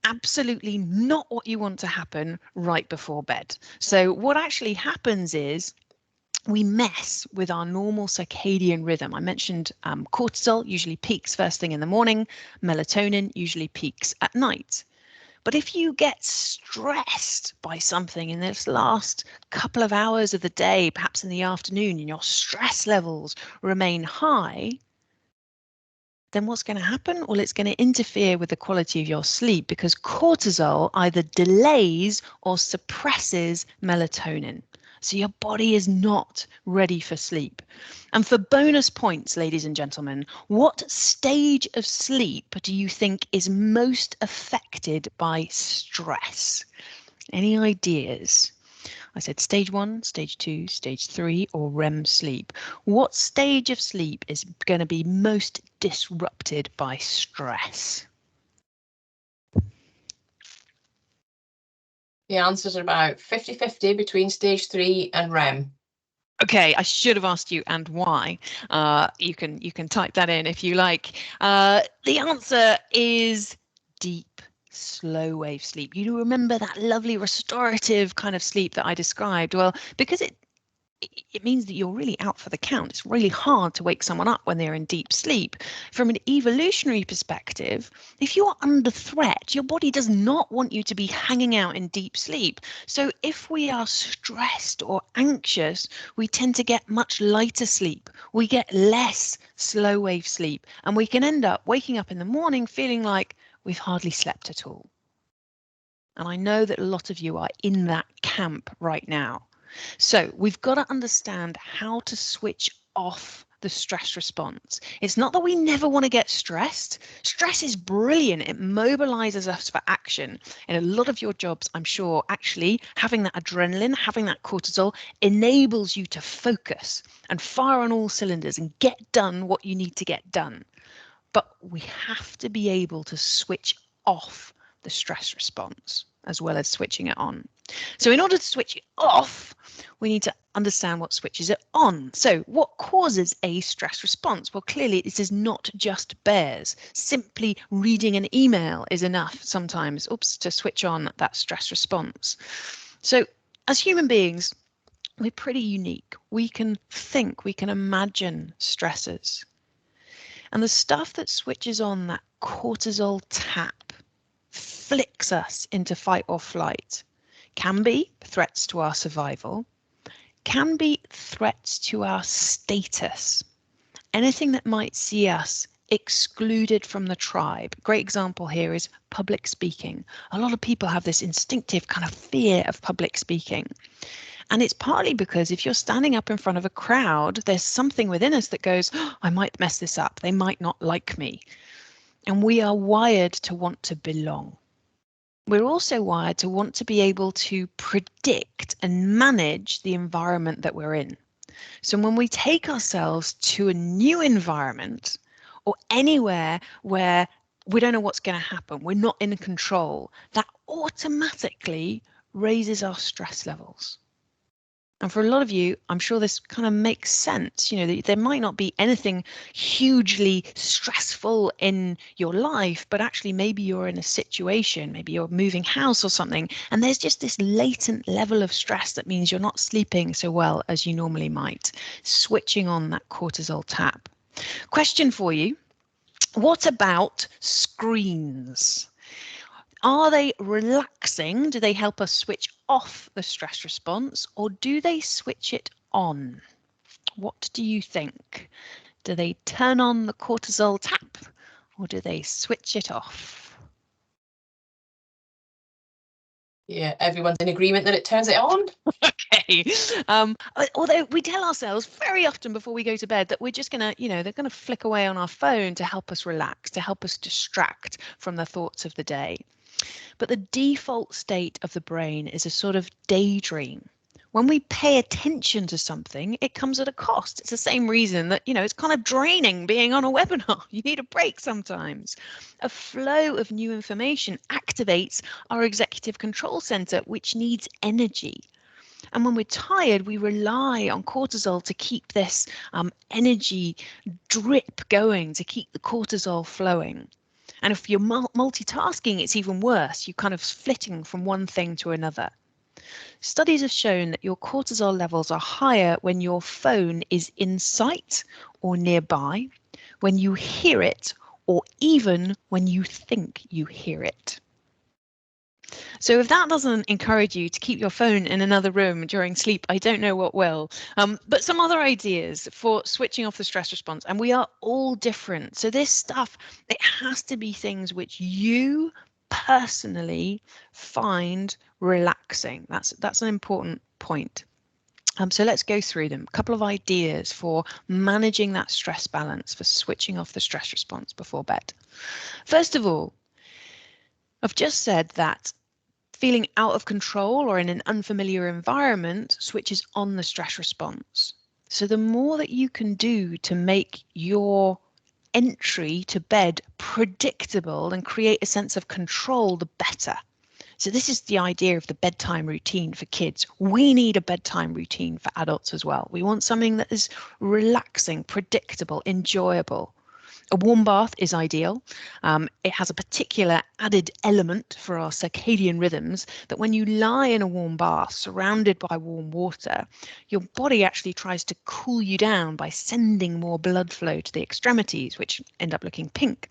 Absolutely not what you want to happen right before bed. So what actually happens is we mess with our normal circadian rhythm. I mentioned cortisol usually peaks first thing in the morning, melatonin usually peaks at night. But if you get stressed by something in this last couple of hours of the day, perhaps in the afternoon, and your stress levels remain high, then what's going to happen? Well, it's going to interfere with the quality of your sleep, because cortisol either delays or suppresses melatonin. So your body is not ready for sleep. And for bonus points, ladies and gentlemen, what stage of sleep do you think is most affected by stress? Any ideas? I said stage 1, stage 2, stage 3, or REM sleep. What stage of sleep is going to be most disrupted by stress? The answers are about 50-50 between stage 3 and REM. Okay, I should have asked you and why. You can type that in if you like. The answer is deep slow wave sleep. You remember that lovely restorative kind of sleep that I described? Well, because it means that you're really out for the count. It's really hard to wake someone up when they're in deep sleep. From an evolutionary perspective, if you are under threat, your body does not want you to be hanging out in deep sleep. So if we are stressed or anxious, we tend to get much lighter sleep. We get less slow wave sleep, and we can end up waking up in the morning feeling like we've hardly slept at all. And I know that a lot of you are in that camp right now. So we've got to understand how to switch off the stress response. It's not that we never want to get stressed. Stress is brilliant. It mobilizes us for action. In a lot of your jobs, I'm sure, actually having that adrenaline, having that cortisol enables you to focus and fire on all cylinders and get done what you need to get done. But we have to be able to switch off the stress response as well as switching it on. So in order to switch it off, we need to understand what switches it on. So what causes a stress response? Well, clearly this is not just bears. Simply reading an email is enough sometimes, to switch on that stress response. So as human beings, we're pretty unique. We can think, we can imagine stresses. And the stuff that switches on that cortisol tap flicks us into fight or flight. Can be threats to our survival, can be threats to our status, anything that might see us excluded from the tribe. A great example here is public speaking. A lot of people have this instinctive kind of fear of public speaking. And it's partly because if you're standing up in front of a crowd, there's something within us that goes, oh, I might mess this up. They might not like me. And we are wired to want to belong. We're also wired to want to be able to predict and manage the environment that we're in. So when we take ourselves to a new environment or anywhere where we don't know what's going to happen, we're not in control, that automatically raises our stress levels. And for a lot of you, I'm sure this kind of makes sense. You know, there might not be anything hugely stressful in your life, but actually maybe you're in a situation, maybe you're moving house or something, and there's just this latent level of stress that means you're not sleeping so well as you normally might. Switching on that cortisol tap. Question for you. What about screens? Are they relaxing? Do they help us switch off the stress response, or do they switch it on? What do you think? Do they turn on the cortisol tap, or do they switch it off? Yeah, everyone's in agreement that it turns it on. Okay. Although we tell ourselves very often before we go to bed that we're just going to, they're going to flick away on our phone to help us relax, to help us distract from the thoughts of the day. But the default state of the brain is a sort of daydream. When we pay attention to something, it comes at a cost. It's the same reason that, it's kind of draining being on a webinar. You need a break sometimes. A flow of new information activates our executive control center, which needs energy. And when we're tired, we rely on cortisol to keep this energy drip going, to keep the cortisol flowing. And if you're multitasking, it's even worse. You're kind of flitting from one thing to another. Studies have shown that your cortisol levels are higher when your phone is in sight or nearby, when you hear it, or even when you think you hear it. So if that doesn't encourage you to keep your phone in another room during sleep, I don't know what will. But some other ideas for switching off the stress response, and we are all different. So this stuff, it has to be things which you personally find relaxing. That's an important point. So let's go through them. A couple of ideas for managing that stress balance, for switching off the stress response before bed. First of all, I've just said that feeling out of control or in an unfamiliar environment switches on the stress response. So the more that you can do to make your entry to bed predictable and create a sense of control, the better. So this is the idea of the bedtime routine for kids. We need a bedtime routine for adults as well. We want something that is relaxing, predictable, enjoyable. A warm bath is ideal. It has a particular added element for our circadian rhythms that when you lie in a warm bath surrounded by warm water, your body actually tries to cool you down by sending more blood flow to the extremities, which end up looking pink.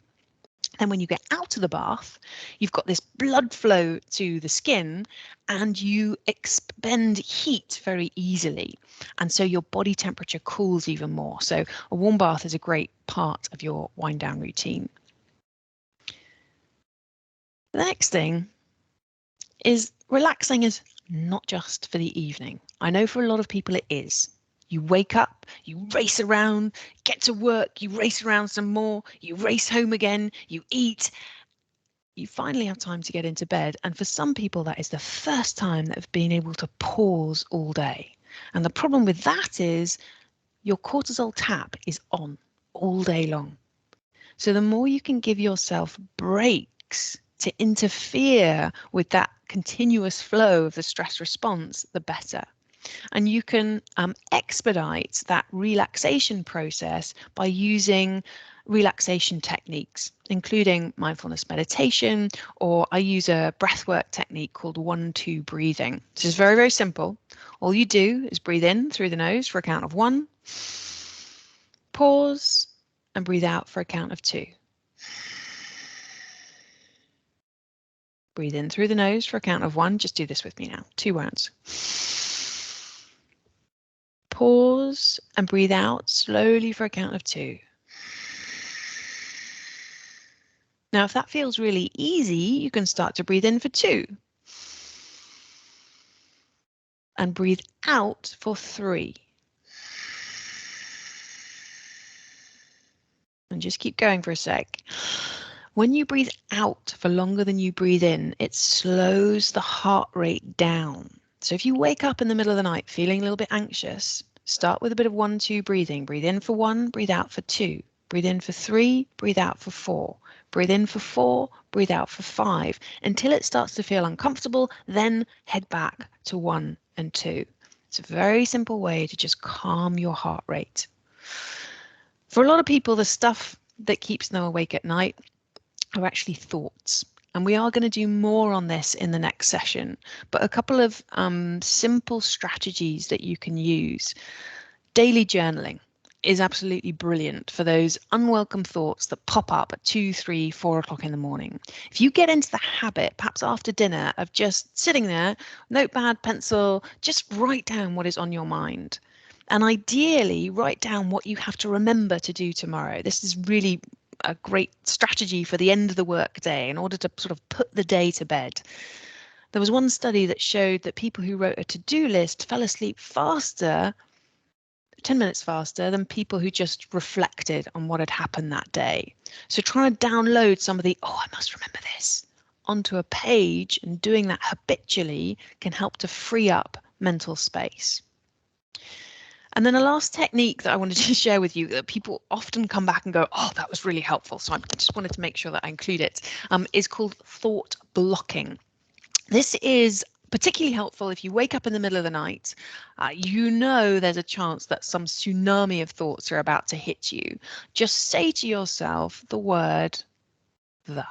Then when you get out of the bath, you've got this blood flow to the skin and you expend heat very easily. And so your body temperature cools even more. So a warm bath is a great part of your wind down routine. The next thing is relaxing is not just for the evening. I know for a lot of people it is. You wake up, you race around, get to work, you race around some more, you race home again, you eat. You finally have time to get into bed. And for some people, that is the first time that they've been able to pause all day. And the problem with that is your cortisol tap is on all day long. So the more you can give yourself breaks to interfere with that continuous flow of the stress response, the better. And you can expedite that relaxation process by using relaxation techniques, including mindfulness meditation, or I use a breathwork technique called 1-2 breathing. This is very, very simple. All you do is breathe in through the nose for a count of 1, pause, and breathe out for a count of 2. Breathe in through the nose for a count of 1. Just do this with me now. 2 rounds. Pause and breathe out slowly for a count of 2. Now, if that feels really easy, you can start to breathe in for 2. And breathe out for 3. And just keep going for a sec. When you breathe out for longer than you breathe in, it slows the heart rate down. So if you wake up in the middle of the night feeling a little bit anxious, start with a bit of 1-2 breathing. Breathe in for 1, breathe out for 2. Breathe in for 3, breathe out for 4. Breathe in for 4, breathe out for 5, until it starts to feel uncomfortable, then head back to 1 and 2. It's a very simple way to just calm your heart rate. For a lot of people, the stuff that keeps them awake at night are actually thoughts. And we are going to do more on this in the next session, but a couple of simple strategies that you can use. Daily journaling is absolutely brilliant for those unwelcome thoughts that pop up at 2, 3, 4 o'clock in the morning. If you get into the habit, perhaps after dinner, of just sitting there, notepad, pencil, just write down what is on your mind. And ideally, write down what you have to remember to do tomorrow. This is really a great strategy for the end of the workday in order to sort of put the day to bed. There was one study that showed that people who wrote a to-do list fell asleep faster, 10 minutes faster, than people who just reflected on what had happened that day. So trying to download some of the, oh, I must remember this, onto a page, and doing that habitually can help to free up mental space. And then a last technique that I wanted to share with you that people often come back and go, oh, that was really helpful. So I just wanted to make sure that I include it, is called thought blocking. This is particularly helpful if you wake up in the middle of the night, you know there's a chance that some tsunami of thoughts are about to hit you. Just say to yourself the word the.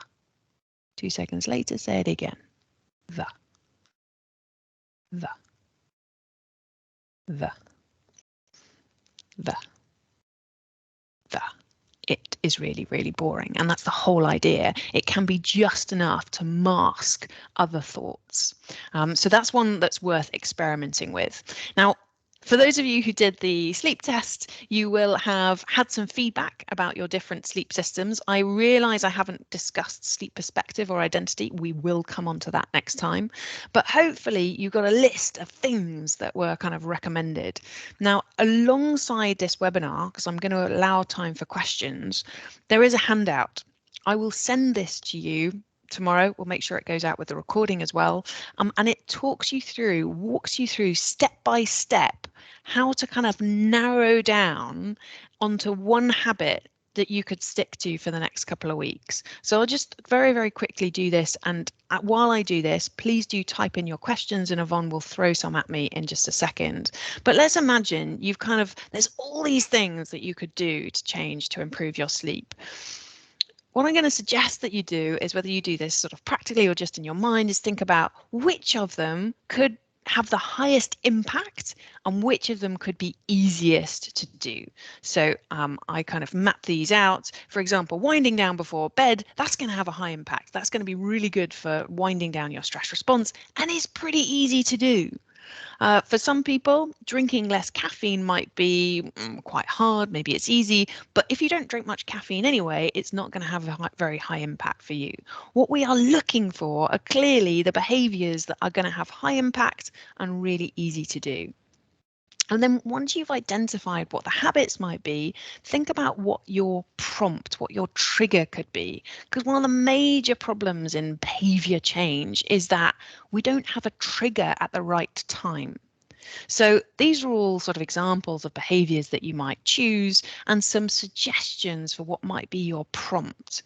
2 seconds later, say it again. The. The. The. The. It is really, really boring. And that's the whole idea. It can be just enough to mask other thoughts. So that's one that's worth experimenting with. Now, for those of you who did the sleep test, you will have had some feedback about your different sleep systems. I realise I haven't discussed sleep perspective or identity. We will come on to that next time. But hopefully you got a list of things that were kind of recommended. Now, alongside this webinar, because I'm going to allow time for questions, there is a handout. I will send this to you tomorrow. We'll make sure it goes out with the recording as well. And it walks you through step by step how to kind of narrow down onto one habit that you could stick to for the next couple of weeks. So I'll just very, very quickly do this. And while I do this, please do type in your questions and Yvonne will throw some at me in just a second. But let's imagine there's all these things that you could do to change to improve your sleep. What I'm going to suggest that you do is, whether you do this sort of practically or just in your mind, is think about which of them could have the highest impact and which of them could be easiest to do. So I kind of map these out. For example, winding down before bed, that's going to have a high impact. That's going to be really good for winding down your stress response, and it's pretty easy to do. For some people, drinking less caffeine might be quite hard. Maybe it's easy, but if you don't drink much caffeine anyway, it's not going to have a very high impact for you. What we are looking for are clearly the behaviors that are going to have high impact and really easy to do. And then once you've identified what the habits might be, think about what your prompt, what your trigger could be. Because one of the major problems in behavior change is that we don't have a trigger at the right time. So these are all sort of examples of behaviors that you might choose and some suggestions for what might be your prompt.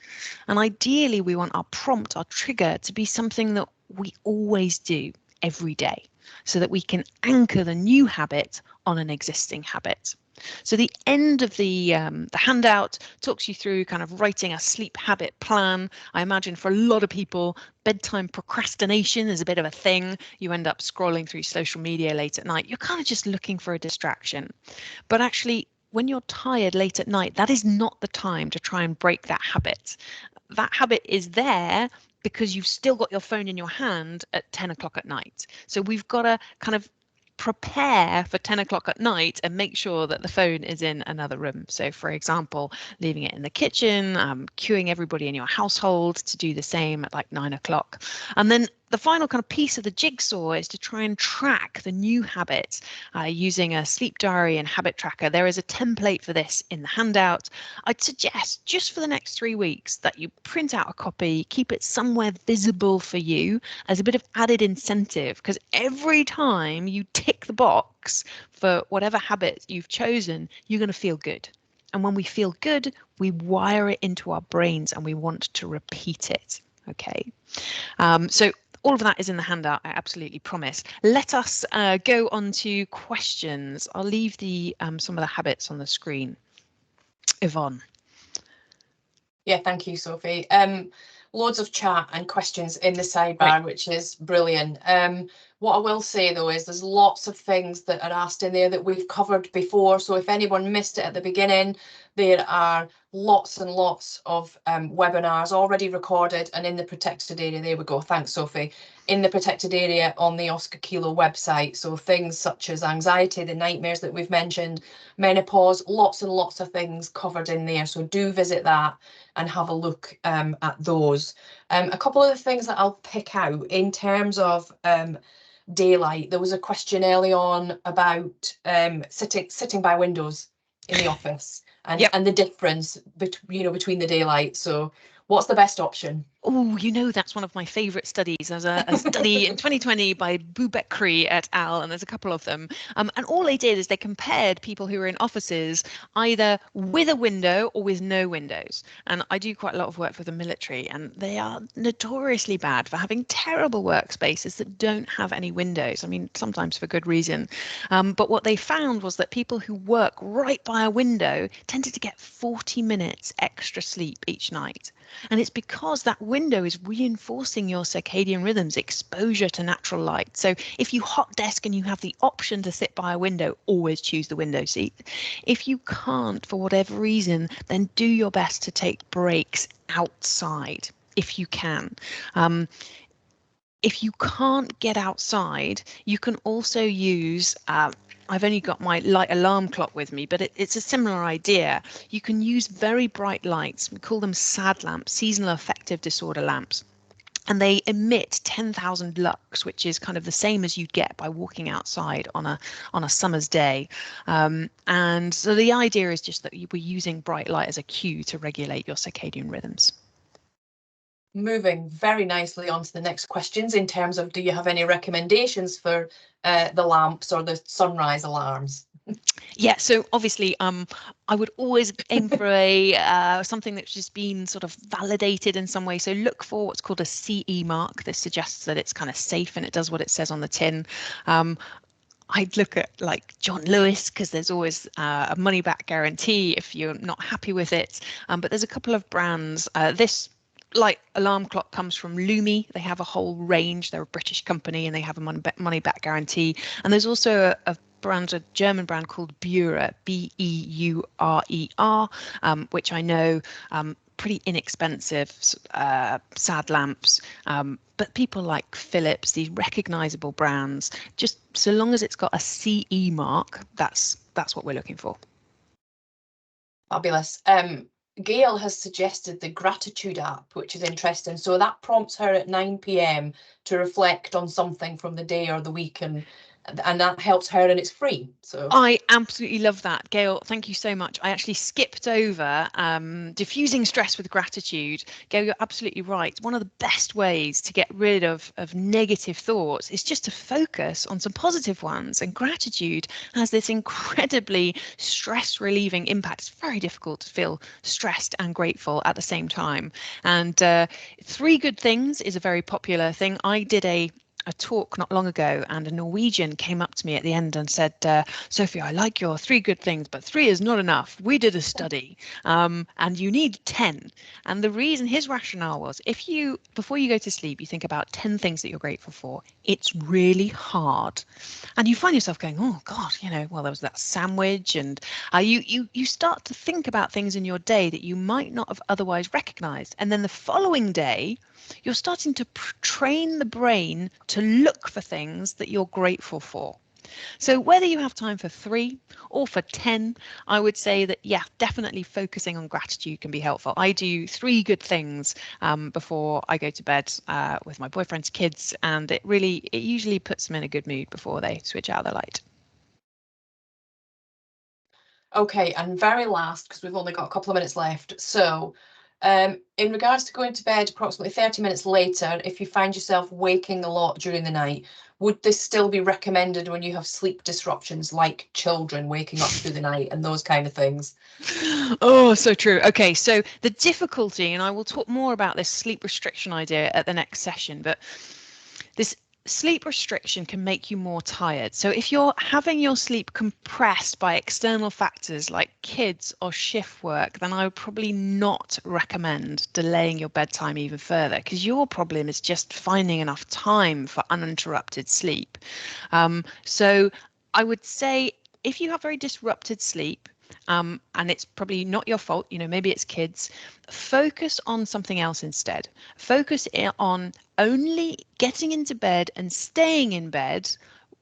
And ideally, we want our prompt, our trigger, to be something that we always do every day, so that we can anchor the new habit on an existing habit. So the end of the handout talks you through kind of writing a sleep habit plan. I imagine for a lot of people, bedtime procrastination is a bit of a thing. You end up scrolling through social media late at night. You're kind of just looking for a distraction. But actually, when you're tired late at night, that is not the time to try and break that habit. That habit is there because you've still got your phone in your hand at 10 o'clock at night. So we've got to kind of prepare for 10 o'clock at night and make sure that the phone is in another room. So for example, leaving it in the kitchen, cueing everybody in your household to do the same at like 9 o'clock. And then the final kind of piece of the jigsaw is to try and track the new habits using a sleep diary and habit tracker. There is a template for this in the handout. I'd suggest just for the next 3 weeks that you print out a copy, keep it somewhere visible for you as a bit of added incentive, because every time you tick the box for whatever habit you've chosen, you're going to feel good. And when we feel good, we wire it into our brains and we want to repeat it. Okay, so all of that is in the handout, I absolutely promise. Let us go on to questions. I'll leave the some of the habits on the screen. Yvonne. Yeah, thank you, Sophie. Loads of chat and questions in the sidebar, Right. which is brilliant. What I will say though is there's lots of things that are asked in there that we've covered before. So if anyone missed it at the beginning, there are lots and lots of webinars already recorded and in the protected area. There we go. Thanks, Sophie. In the protected area on the Oscar Kilo website. So things such as anxiety, the nightmares that we've mentioned, menopause, lots and lots of things covered in there. So do visit that and have a look at those. A couple of the things that I'll pick out in terms of daylight. There was a question early on about sitting by windows in the office and Yep. and the difference between the daylight. So what's the best option? Oh, that's one of my favourite studies. There's a study in 2020 by Boubekri et al., and there's a couple of them. And all they did is they compared people who were in offices either with a window or with no windows. And I do quite a lot of work for the military, and they are notoriously bad for having terrible workspaces that don't have any windows. I mean, sometimes for good reason. But what they found was that people who work right by a window tended to get 40 minutes extra sleep each night. And it's because that window is reinforcing your circadian rhythms, exposure to natural light. So if you hot desk and you have the option to sit by a window, always choose the window seat. If you can't, for whatever reason, then do your best to take breaks outside if you can. If you can't get outside, you can also use I've only got my light alarm clock with me, but it's a similar idea. You can use very bright lights. We call them SAD lamps, seasonal affective disorder lamps. And they emit 10,000 lux, which is kind of the same as you'd get by walking outside on a summer's day. And so the idea is just that we're using bright light as a cue to regulate your circadian rhythms. Moving very nicely on to the next questions in terms of, do you have any recommendations for the lamps or the sunrise alarms? Yeah, so obviously, I would always aim for a something that's just been sort of validated in some way. So look for what's called a CE mark. This suggests that it's kind of safe and it does what it says on the tin. I'd look at like John Lewis, because there's always a money back guarantee if you're not happy with it. But there's a couple of brands. This light alarm clock comes from Lumi. They have a whole range. They're a British company and they have a money back guarantee. And there's also a brand, a German brand called Beurer, Beurer, which I know, pretty inexpensive, sad lamps. But people like Philips, these recognizable brands, just so long as it's got a CE mark, that's what we're looking for. Fabulous. Gail has suggested the gratitude app, which is interesting. So that prompts her at 9 p.m. to reflect on something from the day or the week, and that helps her, and it's free. So I absolutely love that, Gail. Thank you so much. I actually skipped over diffusing stress with gratitude. Gail, you're absolutely right. One of the best ways to get rid of negative thoughts is just to focus on some positive ones. And gratitude has this incredibly stress relieving impact. It's very difficult to feel stressed and grateful at the same time. And 3 good things is a very popular thing. I did a talk not long ago, and a Norwegian came up to me at the end and said, Sophie, I like your 3 good things, but 3 is not enough. We did a study, and you need 10. And the reason, his rationale was, if you, before you go to sleep, you think about 10 things that you're grateful for, it's really hard. And you find yourself going, oh God, well, there was that sandwich, and you start to think about things in your day that you might not have otherwise recognized. And then the following day, you're starting to train the brain to look for things that you're grateful for. So whether you have time for 3 or for 10, I would say that, yeah, definitely focusing on gratitude can be helpful. I do 3 good things before I go to bed with my boyfriend's kids, and it usually puts them in a good mood before they switch out the light. okay, and very last, because we've only got a couple of minutes left. So in regards to going to bed approximately 30 minutes later, if you find yourself waking a lot during the night, would this still be recommended when you have sleep disruptions like children waking up through the night and those kind of things? Oh, so true. Okay, so the difficulty, and I will talk more about this sleep restriction idea at the next session, but this sleep restriction can make you more tired. So if you're having your sleep compressed by external factors like kids or shift work, then I would probably not recommend delaying your bedtime even further, because your problem is just finding enough time for uninterrupted sleep. So I would say, if you have very disrupted sleep, and it's probably not your fault, maybe it's kids, focus on something else instead. Focus on only getting into bed and staying in bed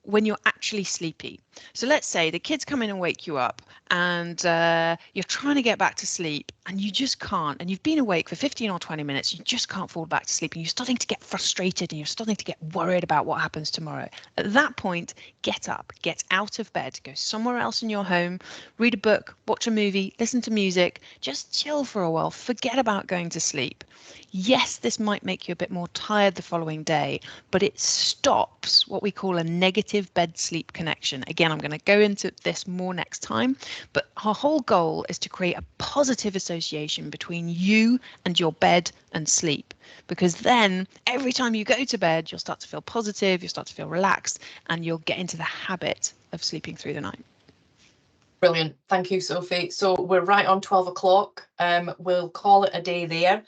when you're actually sleepy. So let's say the kids come in and wake you up, and you're trying to get back to sleep and you just can't, and you've been awake for 15 or 20 minutes, you just can't fall back to sleep, and you're starting to get frustrated and you're starting to get worried about what happens tomorrow. At that point, get up, get out of bed, go somewhere else in your home, read a book, watch a movie, listen to music, just chill for a while, forget about going to sleep. Yes, this might make you a bit more tired the following day, but it stops what we call a negative bed-sleep connection. Again, I'm going to go into this more next time, but our whole goal is to create a positive association between you and your bed and sleep, because then every time you go to bed, you'll start to feel positive, you'll start to feel relaxed, and you'll get into the habit of sleeping through the night. Brilliant. Thank you, Sophie. So we're right on 12 o'clock. We'll call it a day there.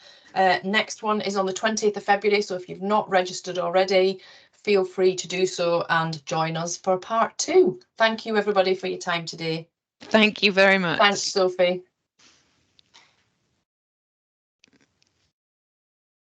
Next one is on the 20th of February. So if you've not registered already, feel free to do so and join us for part 2. Thank you, everybody, for your time today. Thank you very much. Thanks, Sophie.